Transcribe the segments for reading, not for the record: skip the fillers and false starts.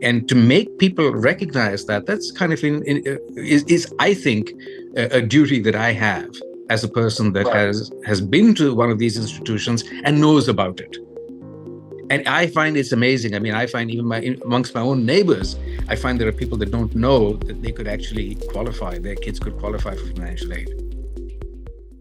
And to make people recognize that, that's kind of is I think a duty that I have as a person that Right. has been to one of these institutions and knows about it. And I find it's amazing. I mean, I find even amongst my own neighbors, I find there are people that don't know that they could actually qualify, their kids could qualify for financial aid.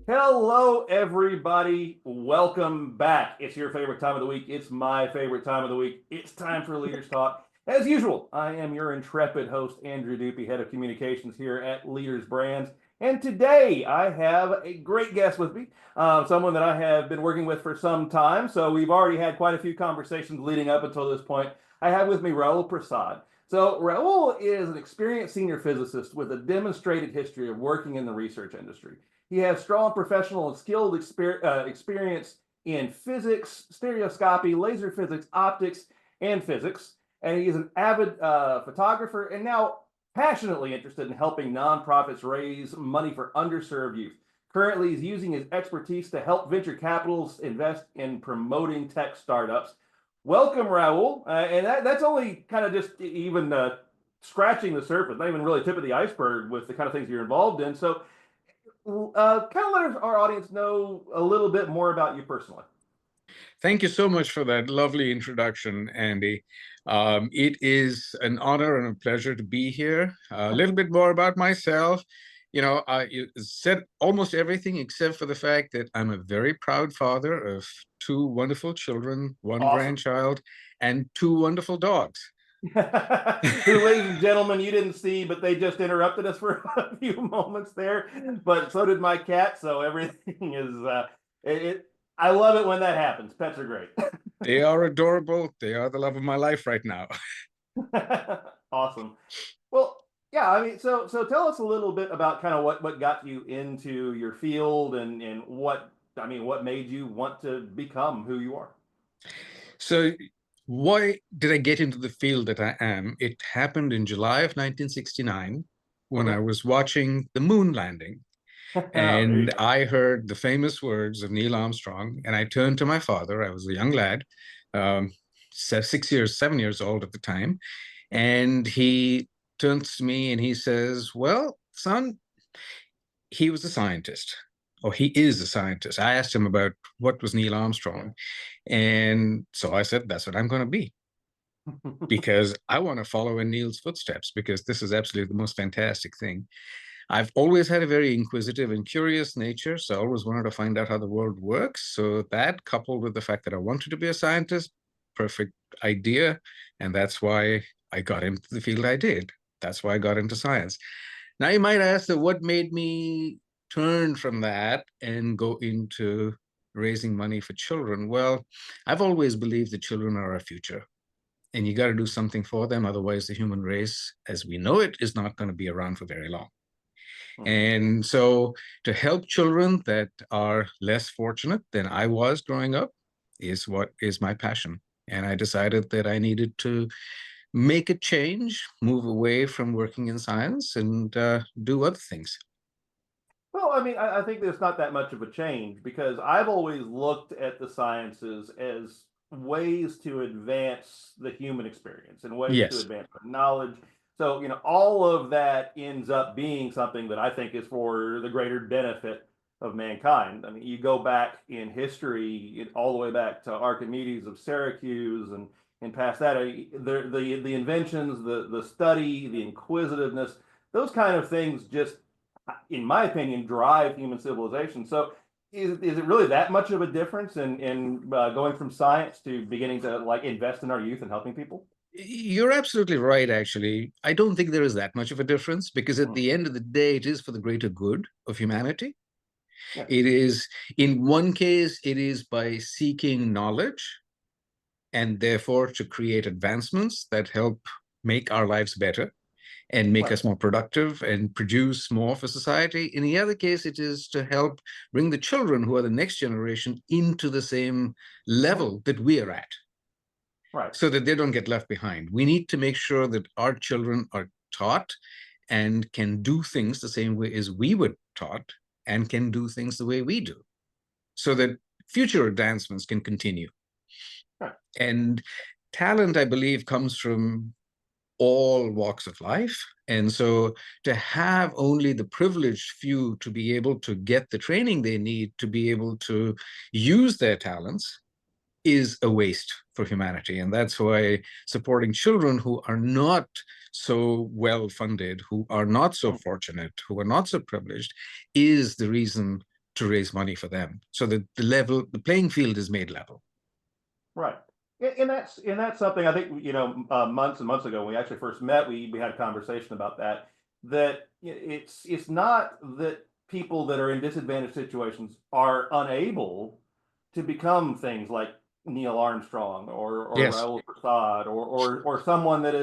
Hello, everybody. Welcome back. It's your favorite time of the week. It's my favorite time of the week. It's time for Leaders Talk. As usual, I am your intrepid host, Andrew Dupy, head of communications here at Leaders Brands. And today I have a great guest with me, someone that I have been working with for some time. So we've already had quite a few conversations leading up until this point. I have with me Rahul Prasad. So Rahul is an experienced senior physicist with a demonstrated history of working in the research industry. He has strong professional and skilled experience in physics, stereoscopy, laser physics, optics, and physics. And he is an avid photographer and now passionately interested in helping nonprofits raise money for underserved youth. Currently, he's using his expertise to help venture capitalists invest in promoting tech startups. Welcome, Raul. And that's only kind of just even scratching the surface, not even really tip of the iceberg with the kind of things you're involved in. So kind of let our audience know a little bit more about you personally. Thank you so much for that lovely introduction, Andy. It is an honor and a pleasure to be here. A little bit more about myself. You said almost everything except for the fact that I'm a very proud father of two wonderful children, one Awesome. grandchild, and two wonderful dogs. Who, ladies and gentlemen, you didn't see, but they just interrupted us for a few moments there. But so did my cat. So everything is, I love it when that happens. Pets are great. They are adorable. They are the love of my life right now. Awesome. Well, yeah, I mean, so tell us a little bit about kind of what got you into your field and what I mean, what made you want to become who you are. So, why did I get into the field that I am? It happened in July of 1969 when I Okay. was watching the moon landing. Oh, there you And go. I heard the famous words of Neil Armstrong, and I turned to my father. I was a young lad, um, 6 years, 7 years old at the time. And he turns to me and he says, "Well, son, he was a scientist, or he is a scientist." I asked him about what was Neil Armstrong. And so I said, "That's what I'm going to be, because I want to follow in Neil's footsteps, because this is absolutely the most fantastic thing." I've always had a very inquisitive and curious nature, so I always wanted to find out how the world works. So that, coupled with the fact that I wanted to be a scientist, perfect idea. And that's why I got into the field I did. That's why I got into science. Now you might ask that what made me turn from that and go into raising money for children. Well, I've always believed that children are our future, and you got to do something for them. Otherwise, the human race, as we know it, is not going to be around for very long. Mhm. And so to help children that are less fortunate than I was growing up is what is my passion. And I decided that I needed to make a change, move away from working in science, and do other things. Well, I mean, I think there's not that much of a change because I've always looked at the sciences as ways to advance the human experience and ways to Yes. advance our knowledge. So, all of that ends up being something that I think is for the greater benefit of mankind. I mean, you go back in history, all the way back to Archimedes of Syracuse and past that, the inventions, the study, the inquisitiveness, those kind of things just in my opinion, drive human civilization. So, is it really that much of a difference in going from science to beginning to like invest in our youth and helping people? You're absolutely right, actually. I don't think there is that much of a difference, because at Mm, the end of the day, it is for the greater good of humanity. yeah, It is, in one case, it is by seeking knowledge and therefore to create advancements that help make our lives better and make right. us more productive and produce more for society. In the other case, it is to help bring the children, who are the next generation, into the same Mhm. level that we are at, Right. so that they don't get left behind. We need to make sure that our children are taught and can do things the same way as we were taught, and can do things the way we do, so that future advancements can continue. Right. And talent, I believe, comes from all walks of life. And so to have only the privileged few to be able to get the training they need to be able to use their talents is a waste for humanity. And that's why supporting children who are not so well funded, who are not so fortunate, who are not so privileged, is the reason to raise money for them. So that the playing field is made level. Right. And that's something I think, months and months ago when we actually first met, we had a conversation about that. That it's not that people that are in disadvantaged situations are unable to become things like Neil Armstrong or Yes, Rahul Prasad or someone that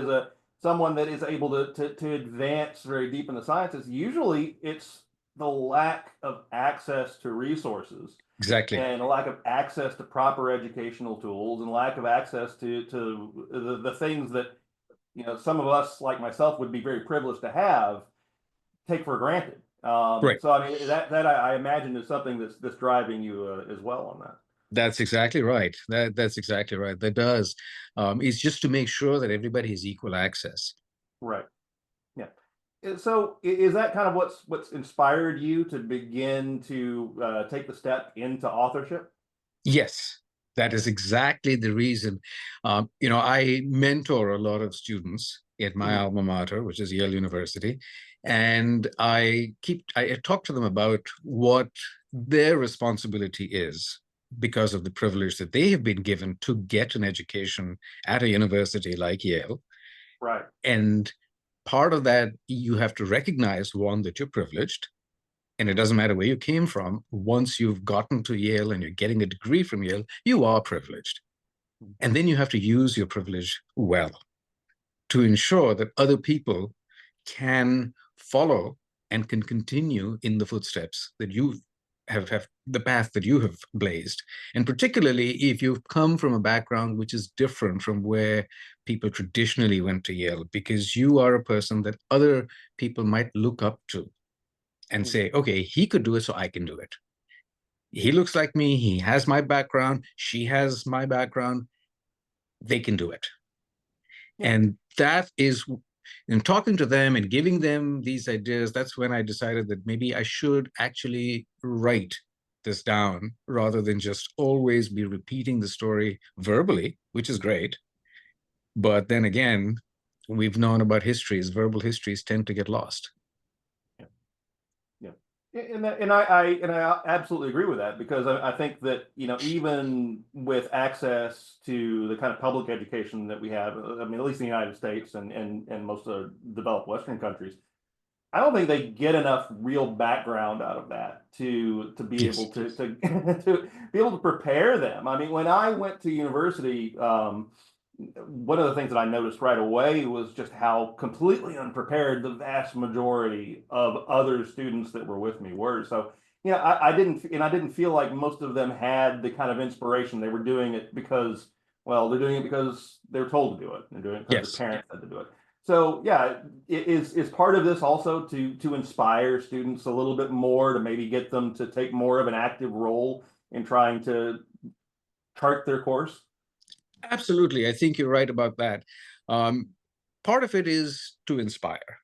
is able to advance very deep in the sciences. Usually it's the lack of access to resources exactly. and a lack of access to proper educational tools and lack of access to the things that some of us like myself would be very privileged to have take for granted. Right. So I mean that I imagine is something that's driving you as well on that. That's exactly right. That's exactly right. That does. It's just to make sure that everybody has equal access. Right. Yeah. So is that kind of what's inspired you to begin to take the step into authorship? Yes, that is exactly the reason. I mentor a lot of students at my Mhm. alma mater, which is Yale University, and I talk to them about what their responsibility is because of the privilege that they have been given to get an education at a university like Yale. Right. And part of that, you have to recognize, one, that you're privileged, and it doesn't matter where you came from. Once you've gotten to Yale and you're getting a degree from Yale, you are privileged. And then you have to use your privilege well to ensure that other people can follow and can continue in the footsteps that you have the path that you have blazed. And particularly if you've come from a background which is different from where people traditionally went to Yale, because you are a person that other people might look up to and Mhm. say, okay, he could do it, so I can do it. He looks like me. He has my background. She has my background. They can do it. Yeah. And that is, in talking to them and giving them these ideas, that's when I decided that maybe I should actually write this down rather than just always be repeating the story verbally, which is great. But then again, we've known about histories, verbal histories tend to get lost. Yeah. Yeah. And I absolutely agree with that because I think that even with access to the kind of public education that we have, I mean at least in the United States and most of the developed Western countries, I don't think they get enough real background out of that to be able Yes. to to be able to prepare them. I mean, when I went to university, one of the things that I noticed right away was just how completely unprepared the vast majority of other students that were with me were. So, I didn't feel like most of them had the kind of inspiration. They were doing it because, well, they're doing it because they're told to do it. They're doing it because their Yes. parents said to do it. So, yeah, is part of this also to inspire students a little bit more to maybe get them to take more of an active role in trying to chart their course? Absolutely. I think you're right about that. Um, Part of it is to inspire,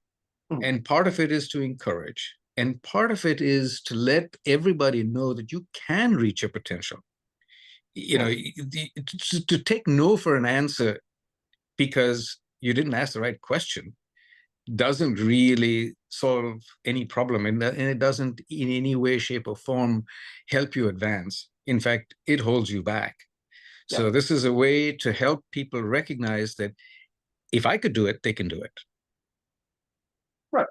Mhm. and part of it is to encourage, and part of it is to let everybody know that you can reach your potential. Yeah, To take no for an answer because you didn't ask the right question doesn't really solve any problem, and it doesn't in any way, shape, or form help you advance. In fact, it holds you back. yeah. So this is a way to help people recognize that if I could do it, they can do it. Right.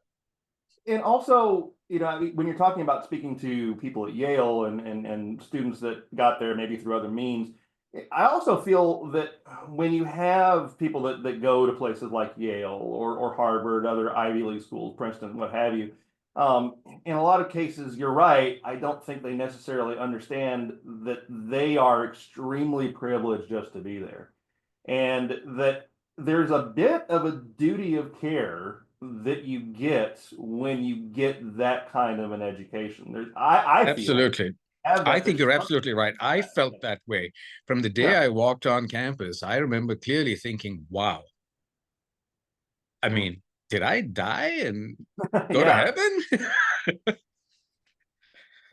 And also, I mean, when you're talking about speaking to people at Yale and students that got there maybe through other means, I also feel that when you have people that go to places like Yale or Harvard, other Ivy League schools, Princeton, what have you, in a lot of cases, you're right. I don't think they necessarily understand that they are extremely privileged just to be there and that there's a bit of a duty of care that you get when you get that kind of an education. I feel Absolutely. have I that think there's you're something absolutely right. I that. felt that way from the day Yeah, I walked on campus. I remember clearly thinking, wow, I mean, did I die and go to Yeah. heaven?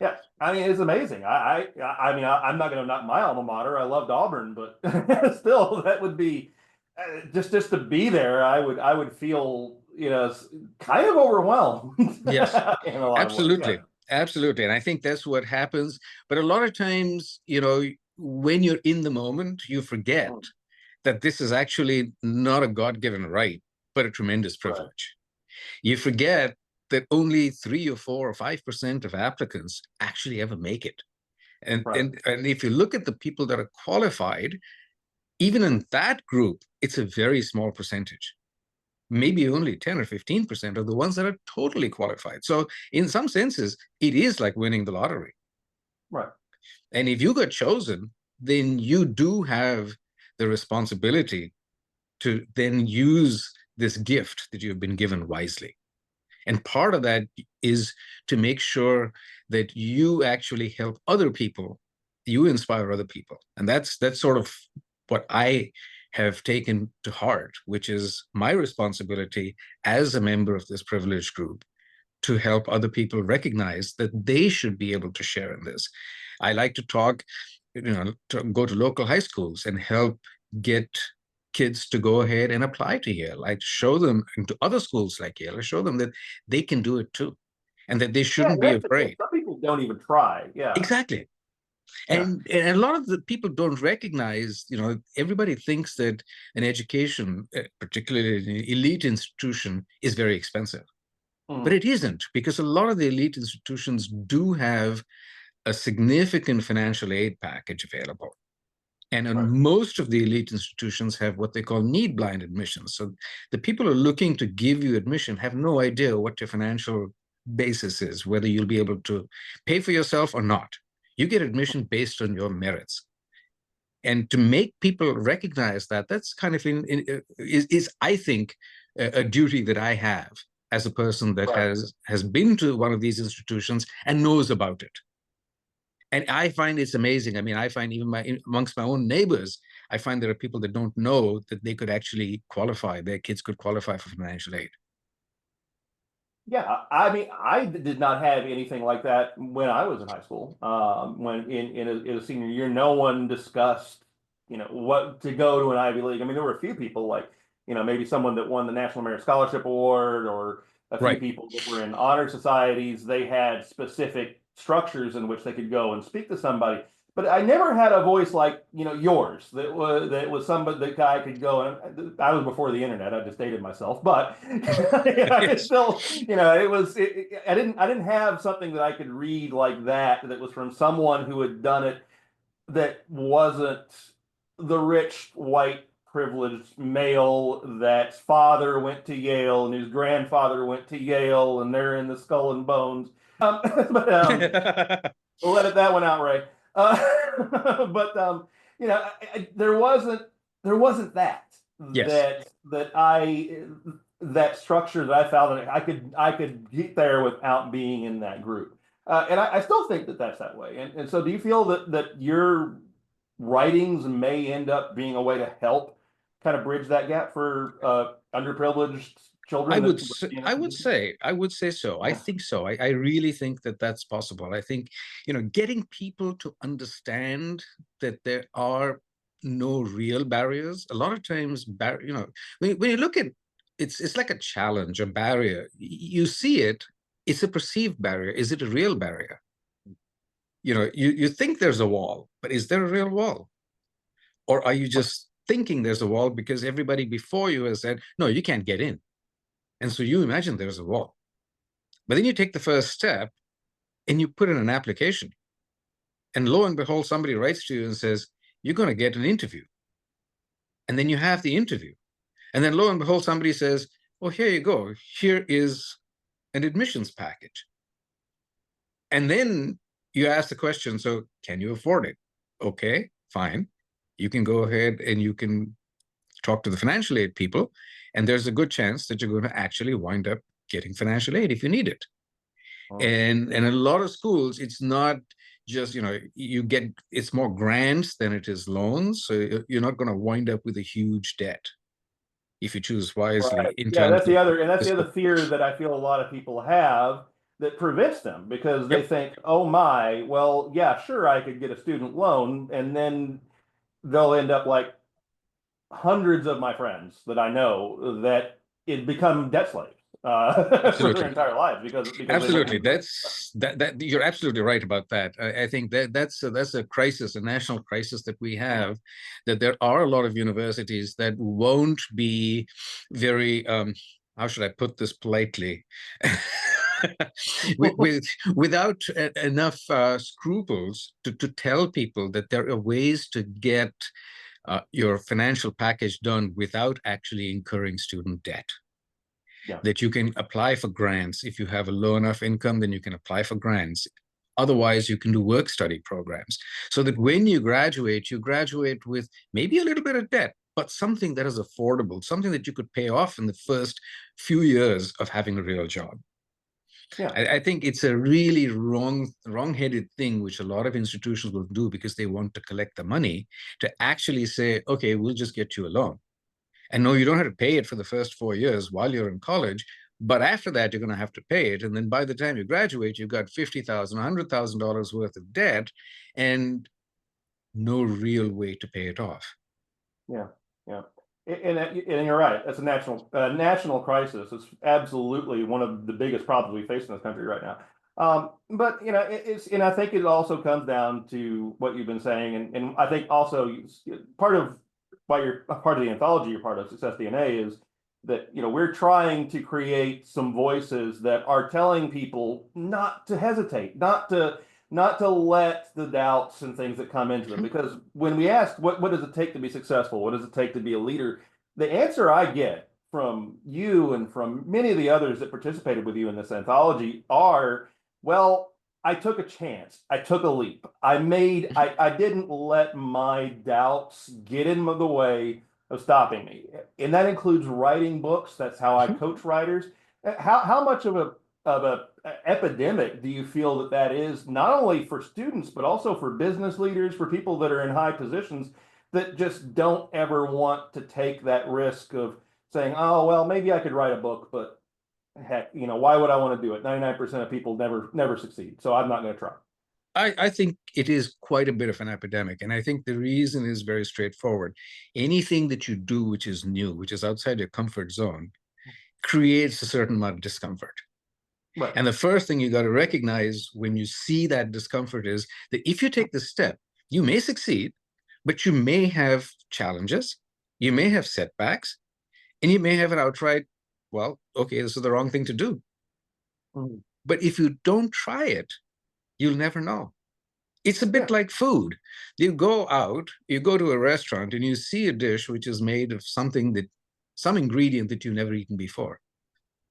Yeah, I mean it's amazing. I mean I'm not going to knock my alma mater. I loved Auburn, but still, that would be just to be there. I would feel kind of overwhelmed Yes, in a lot of ways. Yeah, absolutely. Absolutely. And I think that's what happens. But a lot of times, when you're in the moment, you forget mm, that this is actually not a God-given right, but a tremendous right, privilege. You forget that only 3 or 4 or 5% of applicants actually ever make it. And, right, and, and if you look at the people that are qualified, even in that group, it's a very small percentage. Maybe only 10 or 15% of the ones that are totally qualified. So, in some senses, it is like winning the lottery. right, And if you got chosen, then you do have the responsibility to then use this gift that you've been given wisely. And part of that is to make sure that you actually help other people, you inspire other people. And that's sort of what I have taken to heart, which is my responsibility as a member of this privileged group to help other people recognize that they should be able to share in this. I like to talk, to go to local high schools and help get kids to go ahead and apply to Yale. I show them into other schools like Yale, I show them that they can do it too and that they yeah. shouldn't be That's the thing. afraid. Some people don't even try. Yeah, Exactly. yeah, And a lot of the people don't recognize, everybody thinks that an education, particularly an elite institution, is very expensive. But mm, it isn't, because a lot of the elite institutions do have a significant financial aid package available. And right, most of the elite institutions have what they call need blind admissions. So the people who are looking to give you admission have no idea what your financial basis is, whether you'll be able to pay for yourself or not. You get admission based on your merits. And to make people recognize that, that's kind of is I think a duty that I have as a person that right. has been to one of these institutions and knows about it. And I find it's amazing. I mean, I find even amongst my own neighbors, I find there are people that don't know that they could actually qualify, their kids could qualify for financial aid. Yeah, I mean, I did not have anything like that when I was in high school. When in a senior year, no one discussed, what to go to an Ivy League. I mean, there were a few people like, maybe someone that won the National Merit Scholarship Award, or a few Right. people that were in honor societies. They had specific structures in which they could go and speak to somebody. But I never had a voice like yours that was somebody that guy could go, and I was before the internet. I just dated myself, but it's Yes. still I didn't have something that I could read like that was from someone who had done it, that wasn't the rich white privileged male that's father went to Yale and his grandfather went to Yale and they're in the Skull and Bones. But we'll let it that one out, Ray. But there wasn't that Yes. that that I that structure that I found that I could get there without being in that group. And I still think that that's that way. And so, do you feel that your writings may end up being a way to help kind of bridge that gap for underprivileged I children that would would say, be in I that would position? say, I would say so. I Yeah. think so. I really think that that's possible. I think, getting people to understand that there are no real barriers. A lot of times, when you look at it's like a challenge, a barrier. You see it, it's a perceived barrier. Is it a real barrier? You think there's a wall, but is there a real wall? Or are you just thinking there's a wall because everybody before you has said, no, you can't get in? And so you imagine there's a wall. But then you take the first step and you put in an application. And lo and behold, somebody writes to you and says, you're going to get an interview. And then you have the interview. And then lo and behold, somebody says, oh, here you go. Here is an admissions package. And then you ask the question, so can you afford it? Okay, fine. You can go ahead and you can talk to the financial aid people. And there's a good chance that you're going to actually wind up getting financial aid if you need it. Mm. And in a lot of schools, it's not just, it's more grants than it is loans. So you're not going to wind up with a huge debt. if you choose wisely Right. in Yeah, terms of that's the fiscal. other fear that I feel a lot of people have that prevents them because they Yep, think, oh my, well, yeah, sure, I could get a student loan, and then they'll end up like hundreds of my friends that I know that it become debt slaves for their absolutely. entire lives because they wouldn't Absolutely. do it. That you're absolutely right about that. I think that's a crisis, a national crisis that we have, that there are a lot of universities that won't be very, how should I put this politely? Without enough scruples to tell people that there are ways to get your financial package done without actually incurring student debt, Yeah. that you can apply for grants. If you have a low enough income, then you can apply for grants. Otherwise, you can do work study programs so that when you graduate with maybe a little bit of debt, but something that is affordable, something that you could pay off in the first few years of having a real job. Yeah. I think it's a really wrong-headed thing, which a lot of institutions will do because they want to collect the money, to actually say, okay, we'll just get you a loan. And no, you don't have to pay it for the first 4 years while you're in college, but after that, you're going to have to pay it. And then by the time you graduate, you've got $50,000, $100,000 worth of debt and no real way to pay it off. Yeah. Yeah. And you're right. It's a national crisis. It's absolutely one of the biggest problems we face in this country right now. But and I think it also comes down to what you've been saying, and I think also part of why you're a part of the anthology, you're part of Success DNA, is that we're trying to create some voices that are telling people not to hesitate, not to let the doubts and things that come into them. Because when we ask, what does it take to be successful? What does it take to be a leader? The answer I get from you and from many of the others that participated with you in this anthology are, well, I took a chance. I took a leap. I didn't let my doubts get in the way of stopping me. And that includes writing books. That's how I coach writers. How much of a epidemic do you feel that is, not only for students but also for business leaders, for people that are in high positions that just don't ever want to take that risk of saying, oh well, maybe I could write a book, but heck, why would I want to do it? 99% of people never succeed, so I'm not going to try. I think it is quite a bit of an epidemic. And I think the reason is very straightforward. Anything that you do which is new, which is outside your comfort zone, creates a certain amount of discomfort. Right. And the first thing you got to recognize when you see that discomfort is that if you take this step, you may succeed, but you may have challenges, you may have setbacks, and you may have an outright, well, okay, this is the wrong thing to do. Mhm. But if you don't try it, you'll never know. It's a bit Yeah. like food. You go out, you go to a restaurant, and you see a dish which is made of some ingredient that you've never eaten before.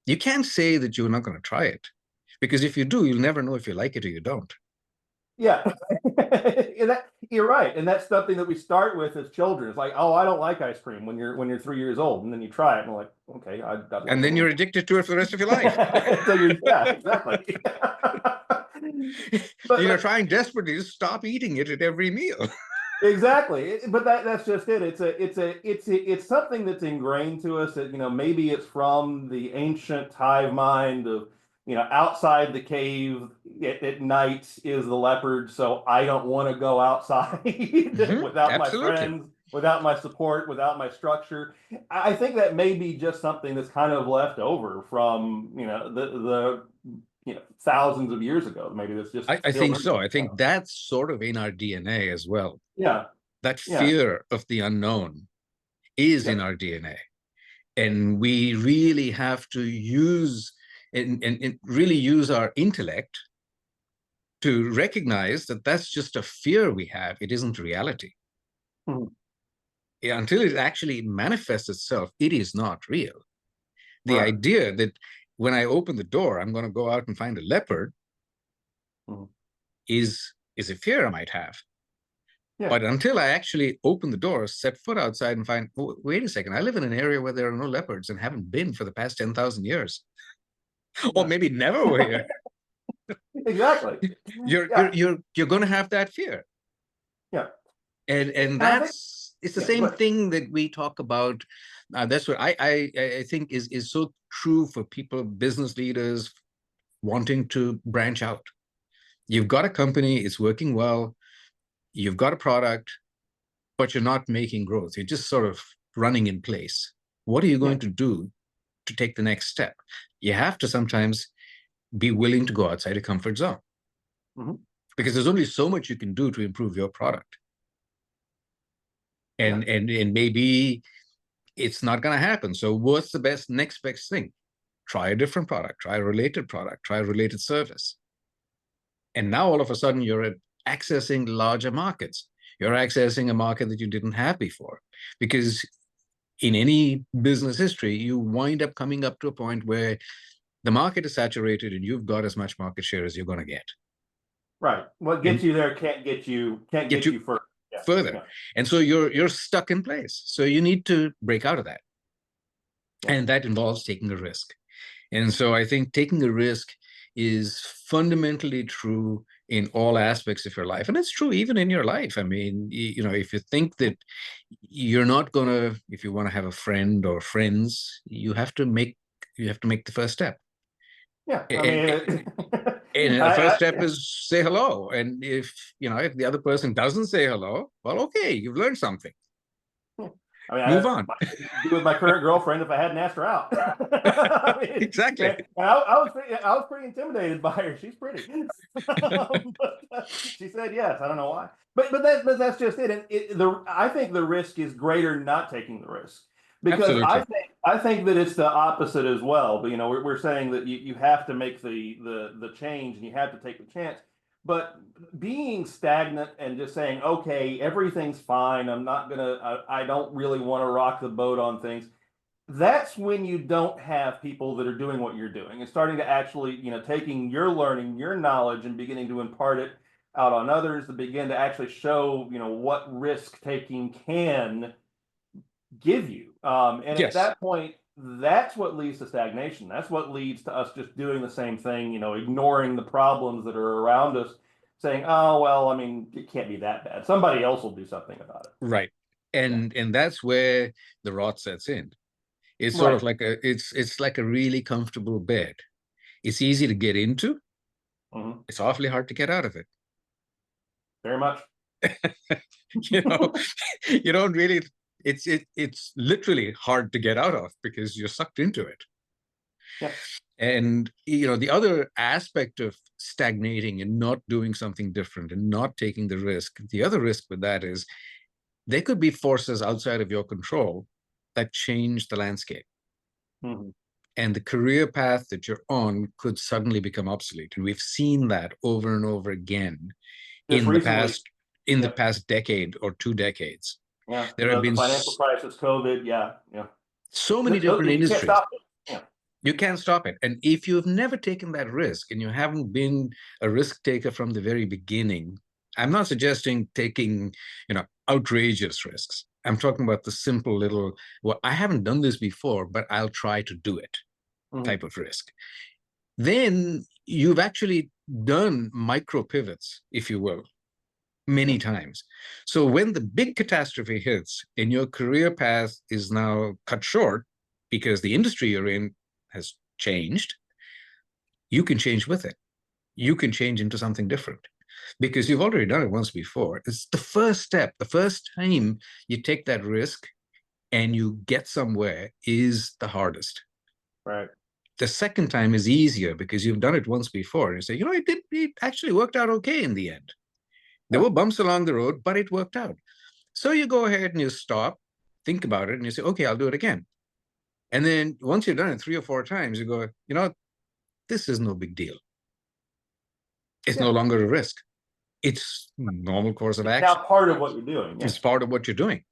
You can't say that you're not going to try it, because if you do, you'll never know if you like it or you don't. Yeah. You're right. And that's something that we start with as children. It's like, oh, I don't like ice cream when you're 3 years old. And then you try it and you're like, okay, I'd like And a then you're little. addicted to it for the rest of your life. So yeah, exactly. but You're but trying desperately to stop eating it at every meal. exactly. But that's just it. It's something that's ingrained to us that, maybe it's from the ancient hive mind of, outside the cave at night is the leopard, so I don't want to go outside without my Absolutely. friends, without my support, without my structure. I think that may be just something that's kind of left over from, the thousands of years ago. Maybe that's just I still think there. so. I think that's sort of in our DNA as well. Yeah. That Yeah. fear of the unknown is Yeah. in our DNA. And we really have to use and really use our intellect to recognize that that's just a fear we have. It isn't reality. Mhm. Until it actually manifests itself, it is not real. The Right. idea that when I open the door, I'm going to go out and find a leopard Mhm. is a fear I might have. Yeah. But until I actually open the door, set foot outside and find, oh, wait a second, I live in an area where there are no leopards and haven't been for the past 10,000 years, or Yeah. maybe never were here. Exactly. You're Yeah. you're you're you're going to have that fear, Yeah. and I think, it's the yeah, same but thing that we talk about That's what I think is so true for people, business leaders wanting to branch out. You've got a company, it's working well, you've got a product, but you're not making growth. You're just sort of running in place. What are you Yeah. going to do to take the next step? You have to sometimes be willing to go outside your comfort zone Hmm. because there's only so much you can do to improve your product. Yeah. And maybe it's not going to happen. So what's the next best thing? Try a different product, try a related product, try a related service. And now all of a sudden you're accessing larger markets. You're accessing a market that you didn't have before. Because in any business history, you wind up coming up to a point where the market is saturated and you've got as much market share as you're going to get. Right. What gets And you there can't get you get you further. Yeah. further. Yeah. And so you're stuck in place. So you need to break out of that. Yeah. And that involves taking a risk. And so I think taking a risk is fundamentally true in all aspects of your life. And it's true even in your life. I mean, if you think that you're not going to, if you want to have a friend or friends, you have to make the first step. Yeah. I And, mean, and the first I step is say hello. And if the other person doesn't say hello, well, okay, you've learned something. I mean, Move on. be with my current girlfriend if I hadn't asked her out. I mean, Exactly. I was pretty intimidated by her. She's pretty. But she said yes. I don't know why, but that's just it. And I think the risk is greater not taking the risk because Absolutely. I think that it's the opposite as well. But we're saying that you have to make the change and you have to take the chance. But being stagnant and just saying, okay, everything's fine. I don't really want to rock the boat on things. That's when you don't have people that are doing what you're doing and starting to actually, taking your learning, your knowledge and beginning to impart it out on others to begin to actually show, what risk taking can give you. And at Yes. that point, that's what leads to stagnation. That's what leads to us just doing the same thing, ignoring the problems that are around us, saying, oh, well, I mean, it can't be that bad. Somebody else will do something about it. Right. Yeah. And that's where the rot sets in. It's sort of Right. like it's like a really comfortable bed. It's easy to get into. Hmm. It's awfully hard to get out of it. Very much. You know, you don't really. It's literally hard to get out of because you're sucked into it. Yeah. And the other aspect of stagnating and not doing something different and not taking the risk, the other risk with that is there could be forces outside of your control that change the landscape. Hmm. And the career path that you're on could suddenly become obsolete. And we've seen that over and over again Just in the recently. past in the Yep. past decade or 2 decades. Yeah. There have The been financial crisis, COVID. Yeah. Yeah. so many different You can't industries. stop it. Yeah. You can't stop it. And if you've never taken that risk and you haven't been a risk taker from the very beginning, I'm not suggesting taking, outrageous risks. I'm talking about the simple little, well, I haven't done this before, but I'll try to do it Hmm. type of risk. Then you've actually done micro pivots, if you will, Yeah. many times. So when the big catastrophe hits and your career path is now cut short because the industry you're in has changed, you can change with it. You can change into something different because you've already done it once before. It's the first step. The first time you take that risk and you get somewhere is the hardest. Right. The second time is easier because you've done it once before. And you say, it actually worked out okay in the end. There Yeah. were bumps along the road, but it worked out. So you go ahead and you stop, think about it, and you say, okay, I'll do it again. And then once you've done it 3 or 4 times, you go, this is no big deal. It's no Yeah. longer a risk. It's normal course of It's now action. part of what you're doing. Yeah. It's part of what you're doing.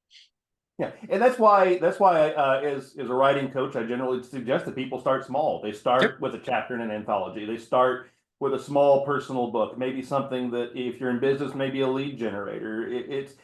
Yeah, and that's why as a writing coach, I generally suggest that people start small. They Yep. start with a chapter in an anthology. They start with a small personal book, maybe something that if you're in business, maybe a lead generator. It's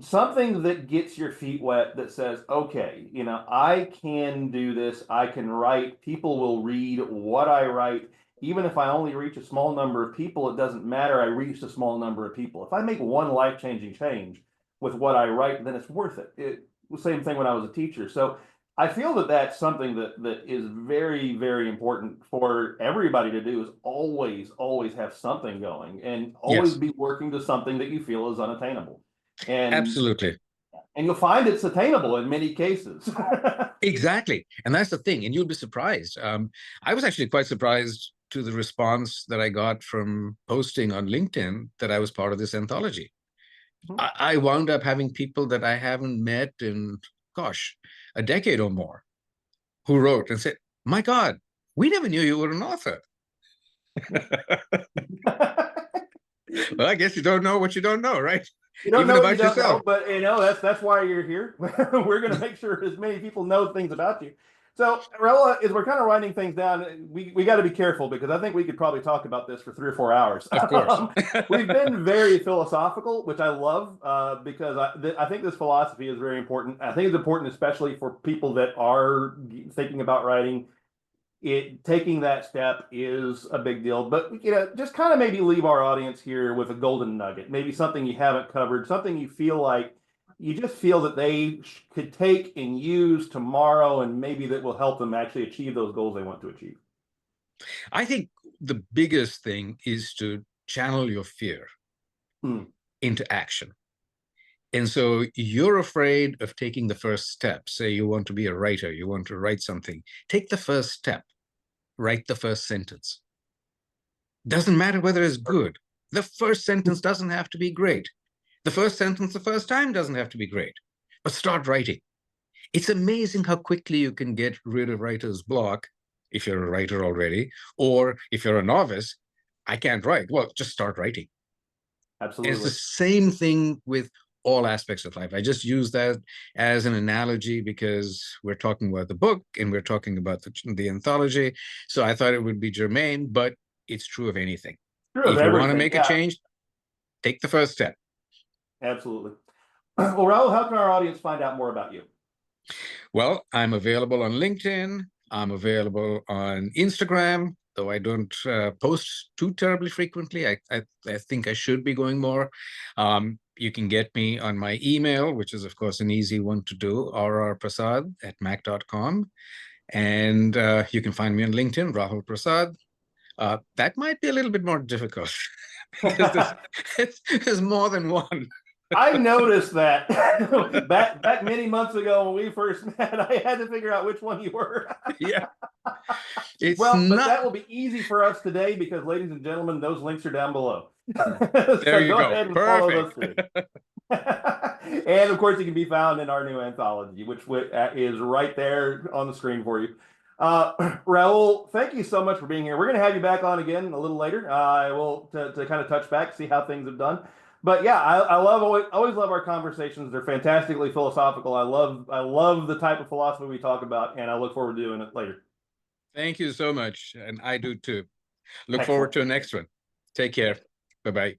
something that gets your feet wet that says, okay, I can do this. I can write. People will read what I write. Even if I only reach a small number of people, it doesn't matter. I reached a small number of people. If I make one life-changing change with what I write, then it's worth it. Same thing when I was a teacher. So I feel that that's something that is very, very important for everybody to do, is always have something going and always Yes, be working to something that you feel is unattainable. And absolutely. you'll find it's attainable in many cases. Exactly. And that's the thing. And you'll be surprised. I was actually quite surprised to the response that I got from posting on LinkedIn that I was part of this anthology. I wound up having people that I haven't met in, gosh, a decade or more, who wrote and said, "My God, we never knew you were an author." Well, I guess you don't know what you don't know, right? You don't Even know what you about don't know, yourself. but that's why you're here. We're going to make sure as many people know things about you. So, Raul, as we're kind of winding things down, we got to be careful, because I think we could probably talk about this for 3 or 4 hours. Of course. We've been very philosophical, which I love, because I think this philosophy is very important. I think it's important, especially for people that are thinking about writing. Taking that step is a big deal. But just kind of maybe leave our audience here with a golden nugget, maybe something you haven't covered, something you feel like you just feel that they could take and use tomorrow, and maybe that will help them actually achieve those goals they want to achieve. I think the biggest thing is to channel your fear into action. And so you're afraid of taking the first step. Say you want to be a writer, you want to write something. Take the first step, write the first sentence. Doesn't matter whether it's good. The first sentence doesn't have to be great. The first sentence the first time doesn't have to be great. But start writing. It's amazing how quickly you can get rid of writer's block if you're a writer already, or if you're a novice, I can't write. Well, just start writing. And it's the Absolutely. same thing with all aspects of life. I just use that as an analogy because we're talking about the book and we're talking about the anthology. So I thought it would be germane, but it's true of anything. True of If you want to everything. make a Yeah, change, take the first step. absolutely. Well, Raul, how can our audience find out more about you? Well, I'm available on LinkedIn. I'm available on Instagram, though I don't post too terribly frequently. I think I should be going more. You can get me on my email, which is, of course, an easy one to do, rrprasad@mac.com. And you can find me on LinkedIn, Rahul Prasad. That might be a little bit more difficult because there's more than one. I noticed that back many months ago when we first met. I had to figure out which one you were. Yeah, it's Well, but not. that will be easy for us today, because, ladies and gentlemen, those links are down below. There So you go go. ahead and follow Perfect. those through. And of course, it can be found in our new anthology, which is right there on the screen for you. Raul, thank you so much for being here. We're going to have you back on again a little later. I will to kind of touch back, see how things have done. But yeah, I love always love our conversations. They're fantastically philosophical. I love the type of philosophy we talk about, and I look forward to doing it later. Thank you so much. And I do too. Look forward Excellent. to the next one. Take care. Bye bye.